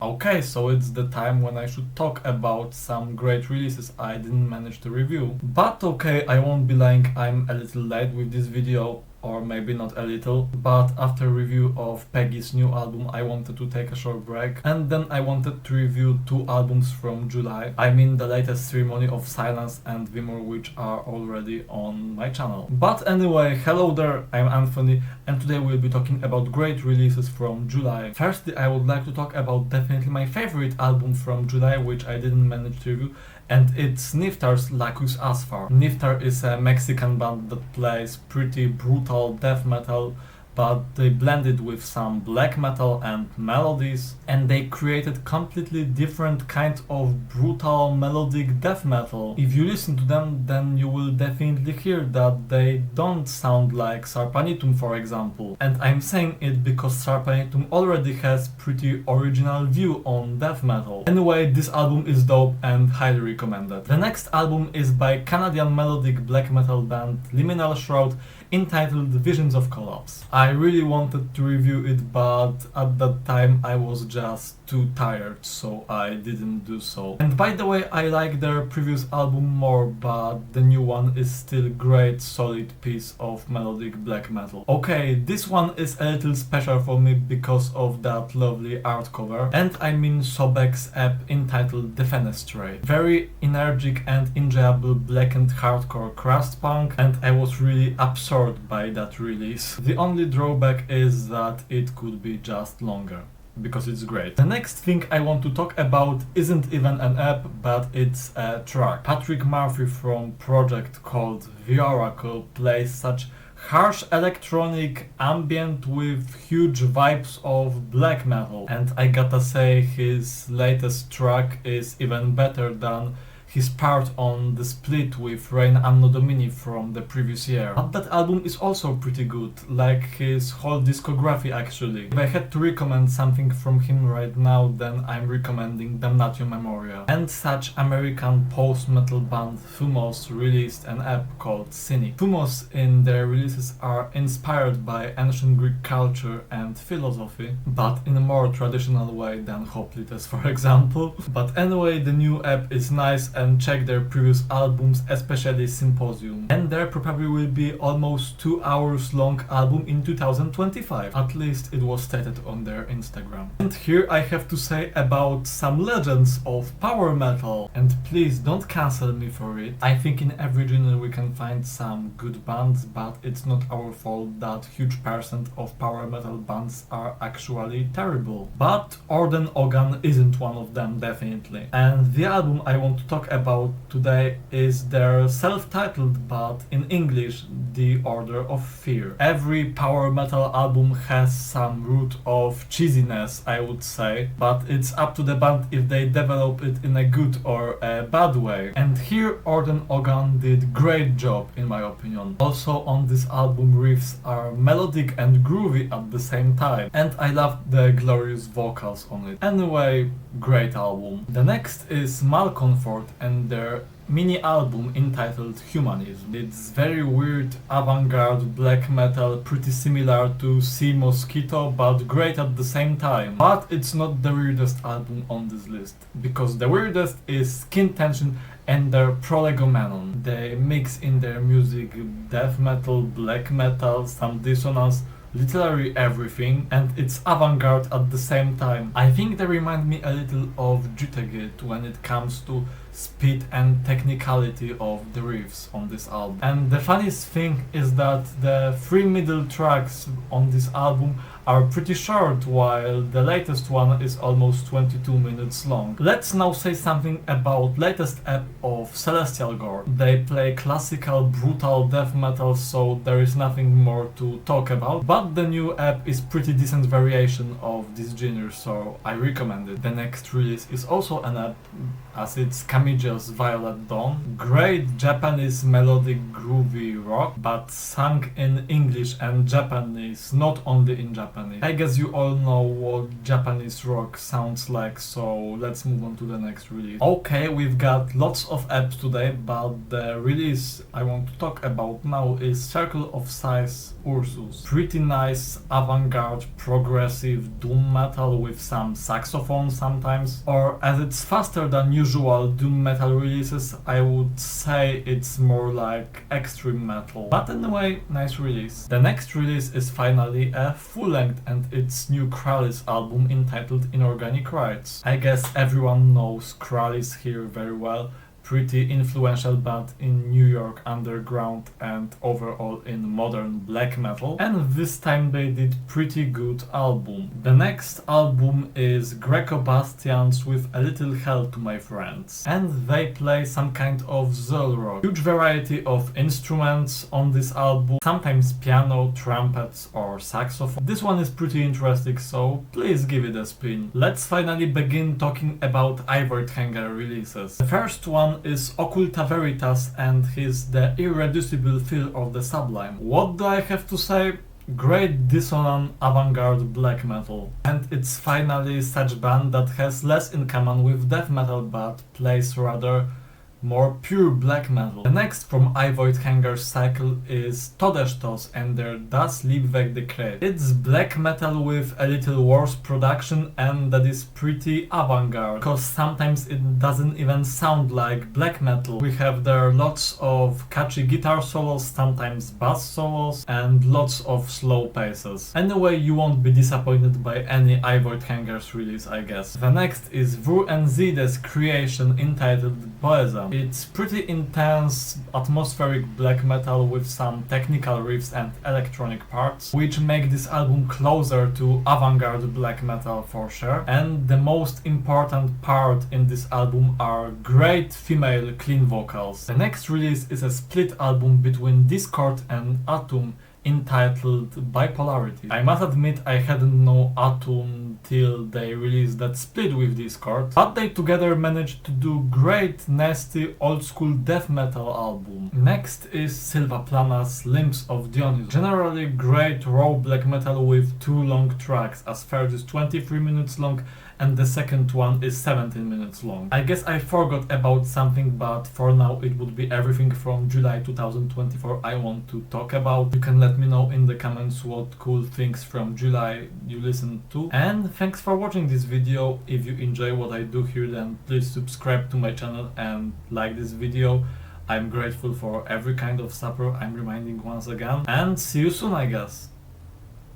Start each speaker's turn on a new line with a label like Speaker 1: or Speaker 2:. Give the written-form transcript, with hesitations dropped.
Speaker 1: Okay, so it's the time when I should talk about some great releases I didn't manage to review. But okay, I won't be lying, I'm a little late with this video, or maybe not a little, but after review of Peggy's new album I wanted to take a short break, and then I wanted to review two albums from July. I mean the latest Ceremony of Silence and Vimor, which are already on my channel. But anyway, hello there, I'm Anthony, and today we'll be talking about great releases from July. Firstly, I would like to talk about definitely my favorite album from July, which I didn't manage to review, and it's Niftar's Lacus Asphar. Niftar is a Mexican band that plays pretty brutal death metal, but they blended with some black metal and melodies, and they created completely different kind of brutal melodic death metal. If you listen to them, then you will definitely hear that they don't sound like Sarpanitum, for example. And I'm saying it because Sarpanitum already has pretty original view on death metal. Anyway, this album is dope and highly recommended. The next album is by Canadian melodic black metal band Liminal Shroud, entitled Visions of Collapse. I really wanted to review it, but at that time I was just too tired, so I didn't do so. And by the way, I like their previous album more, but the new one is still great, solid piece of melodic black metal. Okay, this one is a little special for me because of that lovely art cover, and I mean Sobek's EP entitled Defenestrate. Very energetic and enjoyable black and hardcore crust punk, and I was really absorbed by that release. The only drawback is that it could be just longer, because it's great. The next thing I want to talk about isn't even an app, but it's a track. Patrick Murphy from project called The Oracle plays such harsh electronic ambient with huge vibes of black metal, and I gotta say his latest track is even better than his part on the split with Reign Anno Domini from the previous year. But that album is also pretty good, like his whole discography actually. If I had to recommend something from him right now, then I'm recommending Damnatio Memoria. And such American post-metal band Thumos released an EP called Cynic. Thumos in their releases are inspired by ancient Greek culture and philosophy, but in a more traditional way than Hoplites, for example. But anyway, the new EP is nice, and check their previous albums, especially Symposium. And there probably will be almost 2 hours long album in 2025. At least it was stated on their Instagram. And here I have to say about some legends of power metal. And please don't cancel me for it. I think in every genre we can find some good bands, but it's not our fault that huge percent of power metal bands are actually terrible. But Orden Ogan isn't one of them, definitely. And the album I want to talk about today is their self-titled, but in English, The Order of Fear. Every power metal album has some root of cheesiness, I would say, but it's up to the band if they develop it in a good or a bad way. And here Orden Ogan did great job, in my opinion. Also on this album, riffs are melodic and groovy at the same time, and I love the glorious vocals on it. Anyway, great album. The next is Malcomfort and their mini album entitled Humanism. It's very weird avant-garde black metal, pretty similar to Sea Mosquito, but great at the same time. But it's not the weirdest album on this list, because the weirdest is Skin Tension and their Prolegomenon. They mix in their music death metal, black metal, some dissonance, literally everything, and it's avant-garde at the same time. I think they remind me a little of Jutegit when it comes to speed and technicality of the riffs on this album. And the funniest thing is that the 3 middle tracks on this album are pretty short, while the latest one is almost 22 minutes long. Let's now say something about latest EP of Celestial Gore. They play classical brutal death metal, so there is nothing more to talk about, but the new EP is pretty decent variation of this genre, so I recommend it. The next release is also an EP, as it's Kamija's Violet Dawn. Great Japanese melodic groovy rock, but sung in English and Japanese, not only in Japanese. Japanese. I guess you all know what Japanese rock sounds like, so let's move on to the next release. Okay, we've got lots of apps today, but the release I want to talk about now is Circle of Size Ursus. Pretty nice avant-garde progressive doom metal with some saxophone sometimes, or as it's faster than usual doom metal releases, I would say it's more like extreme metal. But anyway, nice release. The next release is finally a full-length and it's new Krallice album entitled Inorganic Rites. I guess everyone knows Krallice here very well. Pretty influential band in New York underground and overall in modern black metal, and this time they did pretty good album. The next album is Greco Bastians with A Little Hell to My Friends, and they play some kind of Zol rock. Huge variety of instruments on this album, sometimes piano, trumpets or saxophone. This one is pretty interesting, so please give it a spin. Let's finally begin talking about Ivory Hanger releases. The first one is Occulta Veritas and his The Irreducible Feel of the Sublime. What do I have to say? Great dissonant avant-garde black metal. And it's finally such band that has less in common with death metal but plays rather more pure black metal. The next from Ivory Hanger's cycle is Todestos and their Das Liebwerk Dekret. It's black metal with a little worse production and that is pretty avant-garde, because sometimes it doesn't even sound like black metal. We have there lots of catchy guitar solos, sometimes bass solos, and lots of slow paces. Anyway, you won't be disappointed by any Ivory Hanger's release, I guess. The next is Vur and Zide's creation entitled Poesam. It's pretty intense, atmospheric black metal with some technical riffs and electronic parts, which make this album closer to avant-garde black metal for sure. And the most important part in this album are great female clean vocals. The next release is a split album between Discord and Atum entitled Bipolarity. I must admit I hadn't known Atum till they released that split with Discord, but they together managed to do great, nasty, old school death metal album. Next is Silva Plana's Limbs of Dionysus. Generally great raw black metal with two long tracks, as first is 23 minutes long and the second one is 17 minutes long. I guess I forgot about something, but for now it would be everything from July 2024 I want to talk about. You can let me know in the comments what cool things from July you listened to. And thanks for watching this video. If you enjoy what I do here, then please subscribe to my channel and like this video. I'm grateful for every kind of support, I'm reminding once again. And see you soon, I guess.